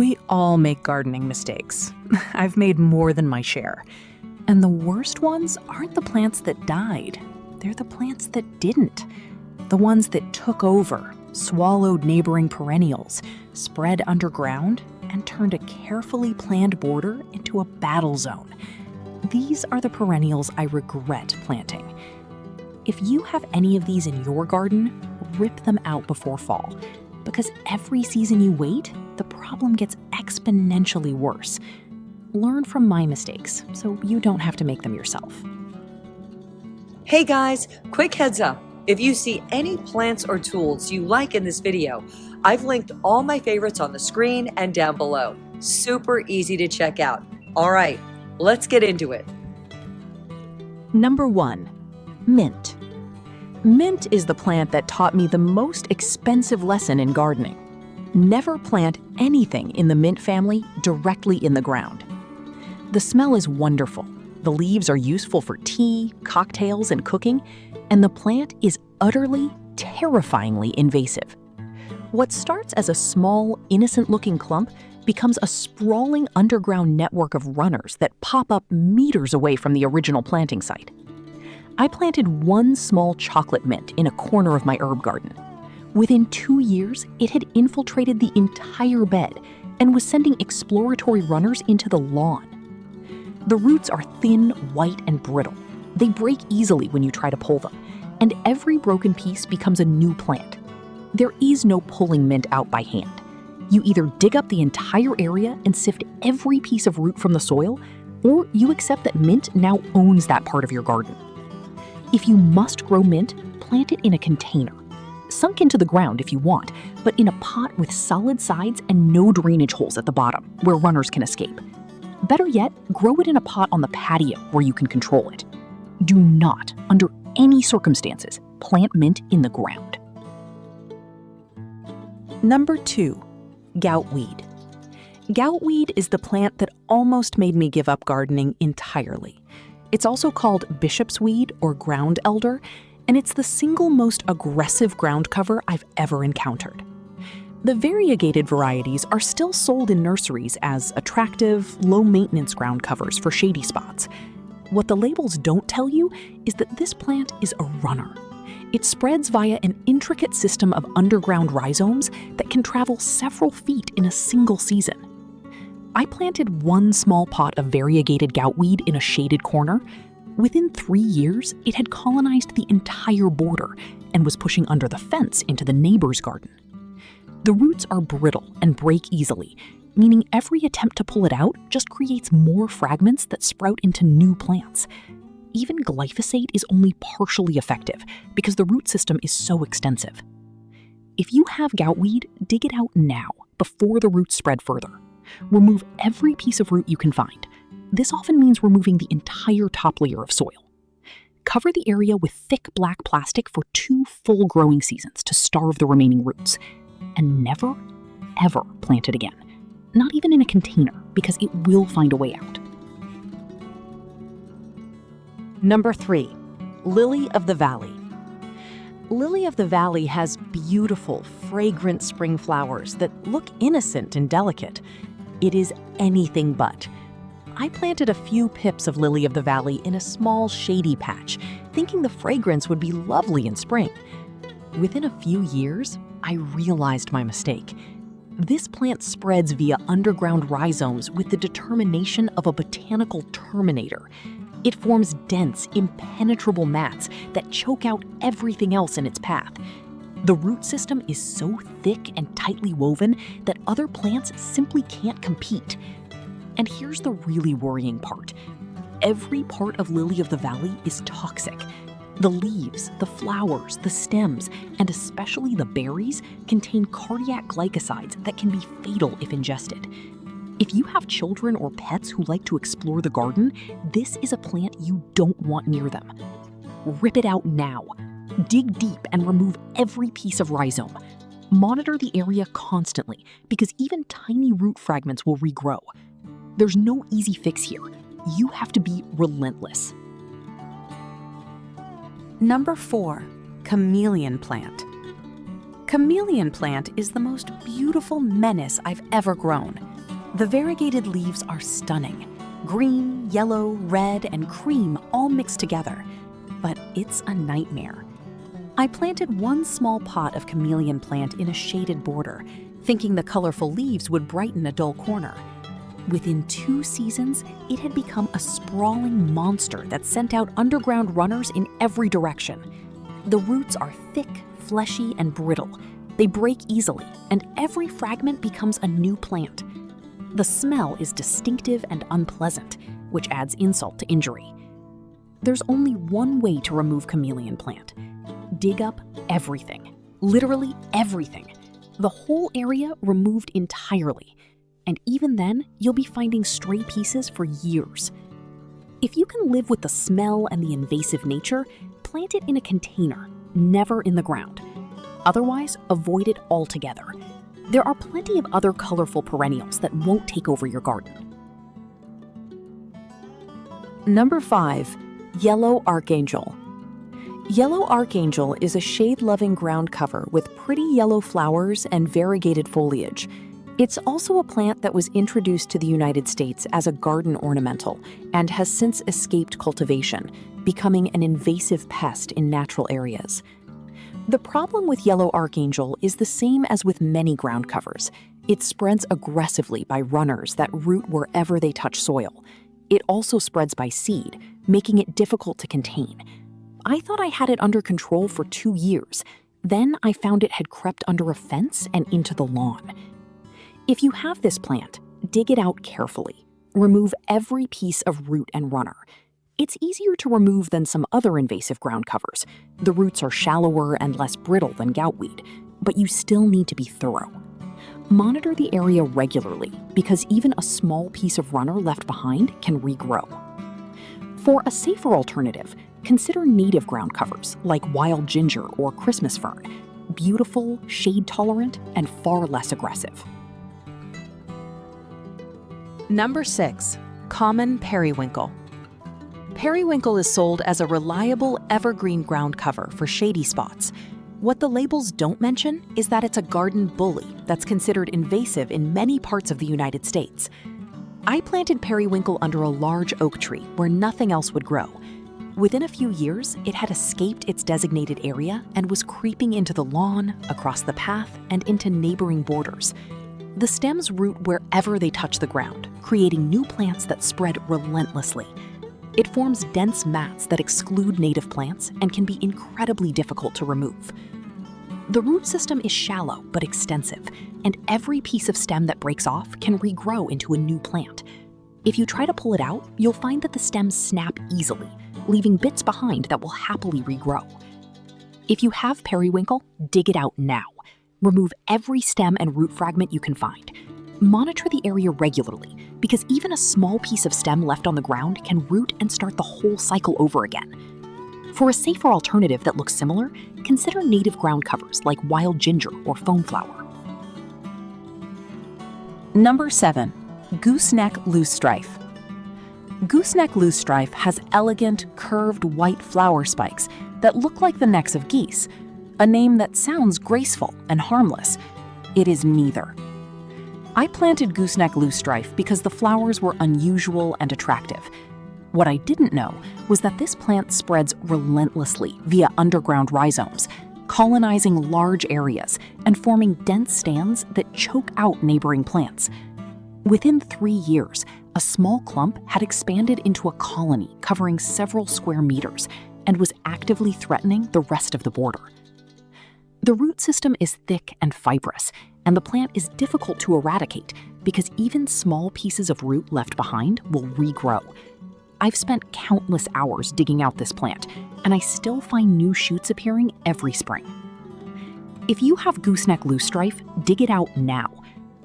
We all make gardening mistakes. I've made more than my share. And the worst ones aren't the plants that died. They're the plants that didn't. The ones that took over, swallowed neighboring perennials, spread underground, and turned a carefully planned border into a battle zone. These are the perennials I regret planting. If you have any of these in your garden, rip them out before fall. Because every season you wait, the problem gets exponentially worse. Learn from my mistakes so you don't have to make them yourself. Hey guys, quick heads up. If you see any plants or tools you like in this video, I've linked all my favorites on the screen and down below. Super easy to check out. All right, let's get into it. Number 1. Mint. Mint is the plant that taught me the most expensive lesson in gardening. Never plant anything in the mint family directly in the ground. The smell is wonderful. The leaves are useful for tea, cocktails, and cooking, and the plant is utterly, terrifyingly invasive. What starts as a small, innocent-looking clump becomes a sprawling underground network of runners that pop up meters away from the original planting site. I planted one small chocolate mint in a corner of my herb garden. Within 2 years, it had infiltrated the entire bed and was sending exploratory runners into the lawn. The roots are thin, white, and brittle. They break easily when you try to pull them, and every broken piece becomes a new plant. There is no pulling mint out by hand. You either dig up the entire area and sift every piece of root from the soil, or you accept that mint now owns that part of your garden. If you must grow mint, plant it in a container. Sunk into the ground if you want, but in a pot with solid sides and no drainage holes at the bottom where runners can escape. Better yet, grow it in a pot on the patio where you can control it. Do not, under any circumstances, plant mint in the ground. Number 2. Goutweed. Goutweed is the plant that almost made me give up gardening entirely. It's also called bishop's weed or ground elder, and it's the single most aggressive ground cover I've ever encountered. The variegated varieties are still sold in nurseries as attractive, low-maintenance ground covers for shady spots. What the labels don't tell you is that this plant is a runner. It spreads via an intricate system of underground rhizomes that can travel several feet in a single season. I planted one small pot of variegated goutweed in a shaded corner. Within 3 years, it had colonized the entire border and was pushing under the fence into the neighbor's garden. The roots are brittle and break easily, meaning every attempt to pull it out just creates more fragments that sprout into new plants. Even glyphosate is only partially effective because the root system is so extensive. If you have goutweed, dig it out now, before the roots spread further. Remove every piece of root you can find. This often means removing the entire top layer of soil. Cover the area with thick black plastic for 2 full growing seasons to starve the remaining roots. And never, ever plant it again. Not even in a container, because it will find a way out. Number 3. Lily of the Valley. Lily of the Valley has beautiful, fragrant spring flowers that look innocent and delicate. It is anything but. I planted a few pips of Lily of the Valley in a small shady patch, thinking the fragrance would be lovely in spring. Within a few years, I realized my mistake. This plant spreads via underground rhizomes with the determination of a botanical terminator. It forms dense, impenetrable mats that choke out everything else in its path. The root system is so thick and tightly woven that other plants simply can't compete. And here's the really worrying part. Every part of Lily of the Valley is toxic. The leaves, the flowers, the stems, and especially the berries contain cardiac glycosides that can be fatal if ingested. If you have children or pets who like to explore the garden, this is a plant you don't want near them. Rip it out now. Dig deep and remove every piece of rhizome. Monitor the area constantly because even tiny root fragments will regrow. There's no easy fix here. You have to be relentless. Number 4. Chameleon plant. Chameleon plant is the most beautiful menace I've ever grown. The variegated leaves are stunning. Green, yellow, red, and cream all mixed together. But it's a nightmare. I planted one small pot of chameleon plant in a shaded border, thinking the colorful leaves would brighten a dull corner. Within 2 seasons, it had become a sprawling monster that sent out underground runners in every direction. The roots are thick, fleshy, and brittle. They break easily, and every fragment becomes a new plant. The smell is distinctive and unpleasant, which adds insult to injury. There's only one way to remove chameleon plant. Dig up everything, literally everything. The whole area removed entirely. And even then, you'll be finding stray pieces for years. If you can live with the smell and the invasive nature, plant it in a container, never in the ground. Otherwise, avoid it altogether. There are plenty of other colorful perennials that won't take over your garden. Number 5. Yellow archangel. Yellow archangel is a shade-loving ground cover with pretty yellow flowers and variegated foliage. It's also a plant that was introduced to the United States as a garden ornamental and has since escaped cultivation, becoming an invasive pest in natural areas. The problem with yellow archangel is the same as with many ground covers. It spreads aggressively by runners that root wherever they touch soil. It also spreads by seed, making it difficult to contain. I thought I had it under control for 2 years. Then I found it had crept under a fence and into the lawn. If you have this plant, dig it out carefully. Remove every piece of root and runner. It's easier to remove than some other invasive ground covers. The roots are shallower and less brittle than goutweed, but you still need to be thorough. Monitor the area regularly because even a small piece of runner left behind can regrow. For a safer alternative, consider native ground covers like wild ginger or Christmas fern. Beautiful, shade-tolerant, and far less aggressive. Number 6. Common periwinkle. Periwinkle is sold as a reliable evergreen ground cover for shady spots. What the labels don't mention is that it's a garden bully that's considered invasive in many parts of the United States. I planted periwinkle under a large oak tree where nothing else would grow. Within a few years, it had escaped its designated area and was creeping into the lawn, across the path, and into neighboring borders. The stems root wherever they touch the ground, creating new plants that spread relentlessly. It forms dense mats that exclude native plants and can be incredibly difficult to remove. The root system is shallow but extensive, and every piece of stem that breaks off can regrow into a new plant. If you try to pull it out, you'll find that the stems snap easily, leaving bits behind that will happily regrow. If you have periwinkle, dig it out now. Remove every stem and root fragment you can find. Monitor the area regularly, because even a small piece of stem left on the ground can root and start the whole cycle over again. For a safer alternative that looks similar, consider native ground covers like wild ginger or foamflower. Number 7. Gooseneck loosestrife. Gooseneck loosestrife has elegant, curved white flower spikes that look like the necks of geese, a name that sounds graceful and harmless. It is neither. I planted gooseneck loosestrife because the flowers were unusual and attractive. What I didn't know was that this plant spreads relentlessly via underground rhizomes, colonizing large areas and forming dense stands that choke out neighboring plants. Within 3 years, a small clump had expanded into a colony covering several square meters and was actively threatening the rest of the border. The root system is thick and fibrous, and the plant is difficult to eradicate because even small pieces of root left behind will regrow. I've spent countless hours digging out this plant, and I still find new shoots appearing every spring. If you have gooseneck loosestrife, dig it out now.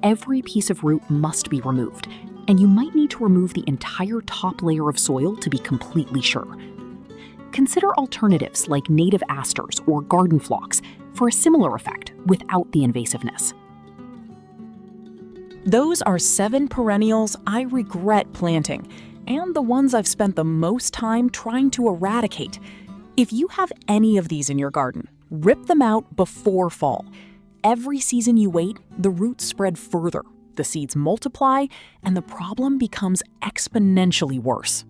Every piece of root must be removed, and you might need to remove the entire top layer of soil to be completely sure. Consider alternatives like native asters or garden phlox for a similar effect without the invasiveness. Those are 7 perennials I regret planting, and the ones I've spent the most time trying to eradicate. If you have any of these in your garden, rip them out before fall. Every season you wait, the roots spread further, the seeds multiply, and the problem becomes exponentially worse.